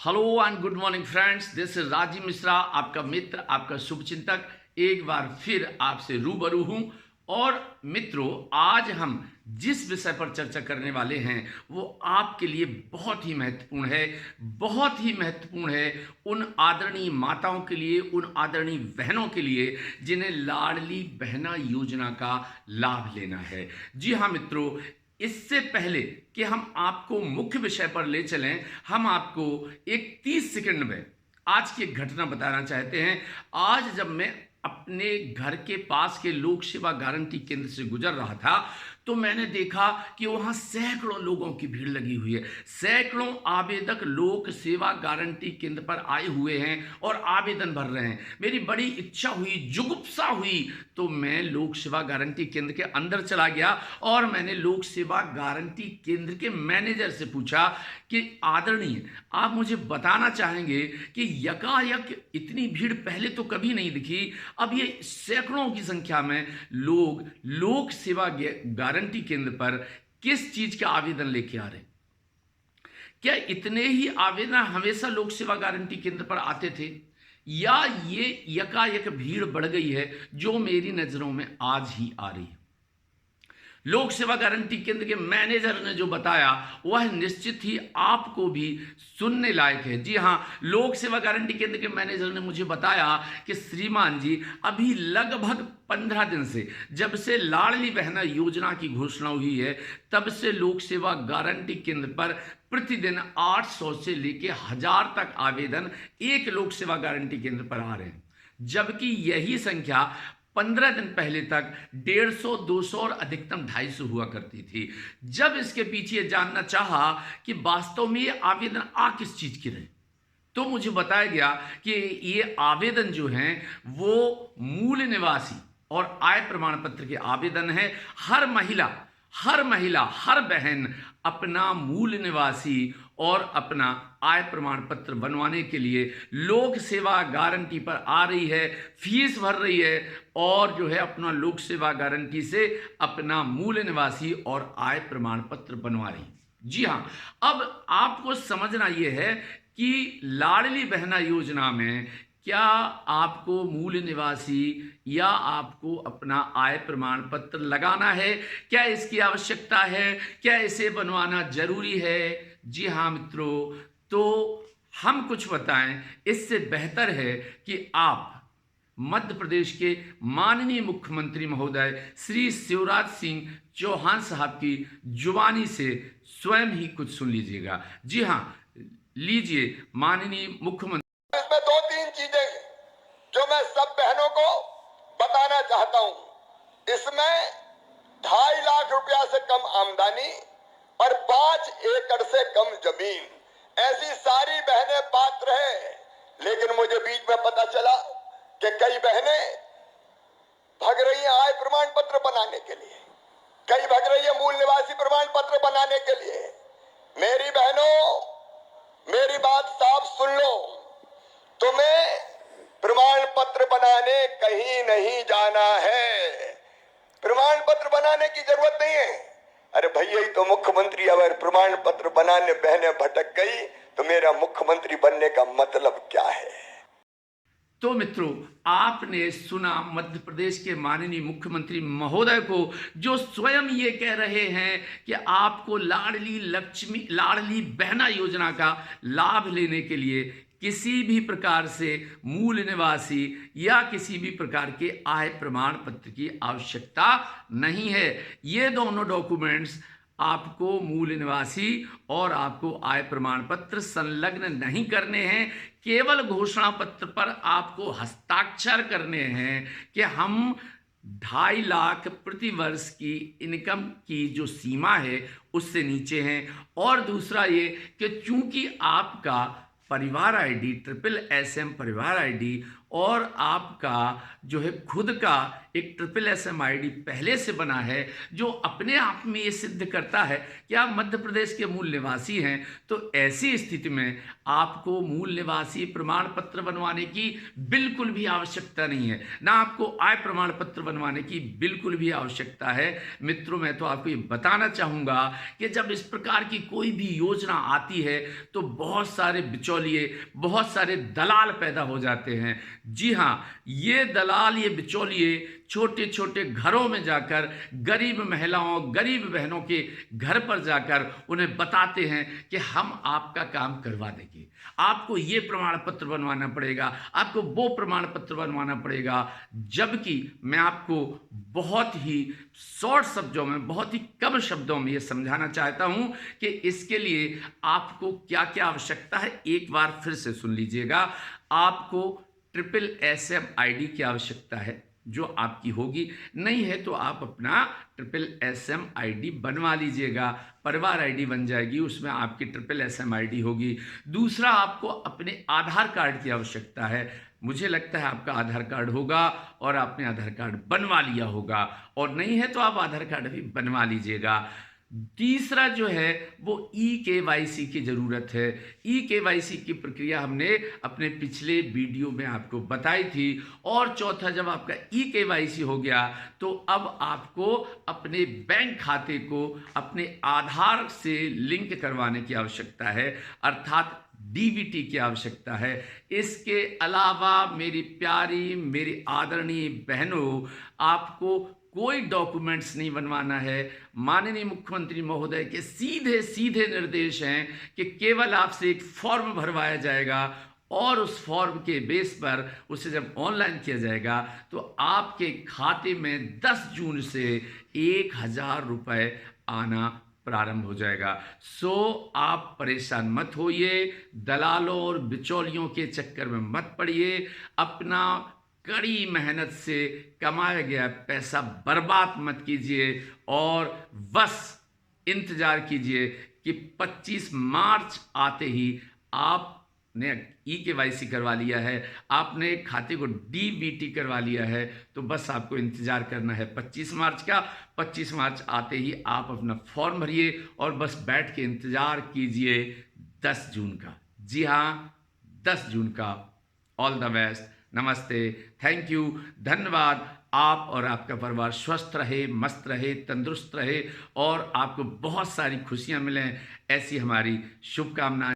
Hello and good morning friends, this is Rajiv Mishra, आपका मित्र, आपका शुभचिंतक। एक बार फिर आपसे रूबरू हूं। और मित्रों, आज हम जिस विषय पर चर्चा करने वाले हैं वो आपके लिए बहुत ही महत्वपूर्ण है। बहुत ही महत्वपूर्ण है उन आदरणीय माताओं के लिए, उन आदरणीय बहनों के लिए जिन्हें लाडली बहना योजना का लाभ लेना है। जी हाँ मित्रों, इससे पहले कि हम आपको मुख्य विषय पर ले चलें, हम आपको एक 30 सेकंड में आज की एक घटना बताना चाहते हैं। आज जब मैं अपने घर के पास के लोक सेवा गारंटी केंद्र से गुजर रहा था तो मैंने देखा कि वहां सैकड़ों लोगों की भीड़ लगी हुई है। सैकड़ों आवेदक लोक सेवा गारंटी केंद्र पर आए हुए हैं और आवेदन भर रहे हैं। मेरी बड़ी इच्छा हुई, जुगुप्सा हुई, तो मैं लोक सेवा गारंटी केंद्र के अंदर चला गया और मैंने लोक सेवा गारंटी केंद्र के मैनेजर से पूछा कि आदरणीय, आप मुझे बताना चाहेंगे कि यकायक इतनी भीड़ पहले तो कभी नहीं दिखी, अब ये सैकड़ों की संख्या में लोग लोक सेवा गारंटी केंद्र पर किस चीज का आवेदन लेके आ रहे हैं? क्या इतने ही आवेदन हमेशा लोक सेवा गारंटी केंद्र पर आते थे, या ये यकायक भीड़ बढ़ गई है जो मेरी नजरों में आज ही आ रही है? लोक सेवा गारंटी केंद्र के मैनेजर ने जो बताया वह निश्चित ही आपको भी सुनने लायक है। जी हां, लोक सेवा गारंटी केंद्र के मैनेजर ने मुझे बताया कि श्रीमान जी, अभी लगभग 15 दिन से, जब से लाडली बहना योजना की घोषणा हुई है, तब से लोक सेवा गारंटी केंद्र पर प्रतिदिन 800 से लेकर 1000 तक आवेदन एक लोक सेवा गारंटी केंद्र पर आ रहे हैं, जबकि यही संख्या 15 दिन पहले तक 150, 200 और अधिकतम 250 हुआ करती थी। जब इसके पीछे जानना चाहा कि वास्तव में ये आवेदन आ किस चीज के रहे, तो मुझे बताया गया कि ये आवेदन जो हैं वो मूल निवासी और आय प्रमाण पत्र के आवेदन है। हर महिला, हर बहन अपना मूल निवासी और अपना आय प्रमाण पत्र बनवाने के लिए लोक सेवा गारंटी पर आ रही है, फीस भर रही है और जो है अपना लोक सेवा गारंटी से अपना मूल निवासी और आय प्रमाण पत्र बनवा रही है। जी हाँ, अब आपको समझना यह है कि लाडली बहना योजना में क्या आपको मूल निवासी या आपको अपना आय प्रमाण पत्र लगाना है? क्या इसकी आवश्यकता है? क्या इसे बनवाना जरूरी है? जी हाँ मित्रों, तो हम कुछ बताएं, इससे बेहतर है कि आप मध्य प्रदेश के माननीय मुख्यमंत्री महोदय श्री शिवराज सिंह चौहान साहब की जुबानी से स्वयं ही कुछ सुन लीजिएगा। जी हाँ, लीजिए माननीय मुख्यमंत्री। इसमें दो तीन चीजें जो मैं सब बहनों को बताना चाहता हूं। इसमें 2.5 लाख रुपया से कम आमदनी और 5 एकड़ से कम जमीन, ऐसी सारी बहनें पात्र हैं। लेकिन मुझे बीच में पता चला कि कई बहनें भग रही हैं आय प्रमाण पत्र बनाने के लिए, कई भग रही है मूल निवासी प्रमाण पत्र बनाने के लिए। मेरी बहनों, मेरी बात साफ सुन लो, तुम्हें प्रमाण पत्र बनाने कहीं नहीं जाना है। प्रमाण पत्र बनाने की जरूरत नहीं है। अरे भैया, ही तो मुख्यमंत्री, अगर प्रमाण पत्र बनाने बहनें भटक गई तो मेरा मुख्यमंत्री बनने का मतलब क्या है? तो मित्रों, आपने सुना मध्य प्रदेश के माननीय मुख्यमंत्री महोदय को, जो स्वयं ये कह रहे हैं कि आपको लाडली बहना योजना का लाभ लेने के लिए किसी भी प्रकार से मूल निवासी या किसी भी प्रकार के आय प्रमाण पत्र की आवश्यकता नहीं है। ये दोनों डॉक्यूमेंट्स, आपको मूल निवासी और आपको आय प्रमाण पत्र संलग्न नहीं करने हैं। केवल घोषणा पत्र पर आपको हस्ताक्षर करने हैं कि हम 2.5 लाख प्रति वर्ष की इनकम की जो सीमा है उससे नीचे हैं। और दूसरा ये कि चूंकि आपका परिवार आईडी SSM परिवार आईडी और आपका जो है खुद का एक SSSM ID पहले से बना है, जो अपने आप में ये सिद्ध करता है कि आप मध्य प्रदेश के मूल निवासी हैं, तो ऐसी स्थिति में आपको मूल निवासी प्रमाण पत्र बनवाने की बिल्कुल भी आवश्यकता नहीं है, ना आपको आय प्रमाण पत्र बनवाने की बिल्कुल भी आवश्यकता है। मित्रों, मैं तो आपको ये बताना चाहूँगा कि जब इस प्रकार की कोई भी योजना आती है तो बहुत सारे बिचौलिए, बहुत सारे दलाल पैदा हो जाते हैं। जी हाँ, ये दलाल, ये बिचौलिए छोटे छोटे घरों में जाकर गरीब महिलाओं, गरीब बहनों के घर पर जाकर उन्हें बताते हैं कि हम आपका काम करवा देंगे, आपको ये प्रमाण पत्र बनवाना पड़ेगा, आपको वो प्रमाण पत्र बनवाना पड़ेगा। जबकि मैं आपको बहुत ही शॉर्ट शब्दों में, बहुत ही कम शब्दों में ये समझाना चाहता हूँ कि इसके लिए आपको क्या क्या आवश्यकता है। एक बार फिर से सुन लीजिएगा। आपको SSSM ID की आवश्यकता है, जो आपकी होगी, नहीं है तो आप अपना SSSM ID बनवा लीजिएगा, परिवार ID बन जाएगी, उसमें आपकी SSSM ID होगी। दूसरा, आपको अपने आधार कार्ड की आवश्यकता है। मुझे लगता है आपका आधार कार्ड होगा और आपने आधार कार्ड बनवा लिया होगा, और नहीं है तो आप आधार कार्ड भी बनवा लीजिएगा। तीसरा जो है वो eKYC की ज़रूरत है। eKYC की प्रक्रिया हमने अपने पिछले वीडियो में आपको बताई थी। और चौथा, जब आपका eKYC हो गया तो अब आपको अपने बैंक खाते को अपने आधार से लिंक करवाने की आवश्यकता है, अर्थात DBT की आवश्यकता है। इसके अलावा मेरी प्यारी, मेरी आदरणीय बहनों, आपको कोई डॉक्यूमेंट्स नहीं बनवाना है। माननीय मुख्यमंत्री महोदय के सीधे सीधे निर्देश हैं कि केवल आपसे एक फॉर्म भरवाया जाएगा और उस फॉर्म के बेस पर उसे जब ऑनलाइन किया जाएगा तो आपके खाते में 10 जून से 1000 रुपये आना प्रारंभ हो जाएगा। सो आप परेशान मत होइए, दलालों और बिचौलियों के चक्कर में मत पड़िए, अपना कड़ी मेहनत से कमाया गया पैसा बर्बाद मत कीजिए और बस इंतजार कीजिए कि 25 मार्च आते ही आपने eKYC करवा लिया है, आपने खाते को DBT करवा लिया है, तो बस आपको इंतजार करना है 25 मार्च का। 25 मार्च आते ही आप अपना फॉर्म भरिए और बस बैठ के इंतजार कीजिए 10 जून का। जी हाँ, 10 जून का। ऑल द बेस्ट, नमस्ते, थैंक यू, धन्यवाद। आप और आपका परिवार स्वस्थ रहे, मस्त रहे, तंदुरुस्त रहे और आपको बहुत सारी खुशियां मिलें, ऐसी हमारी शुभकामनाएं।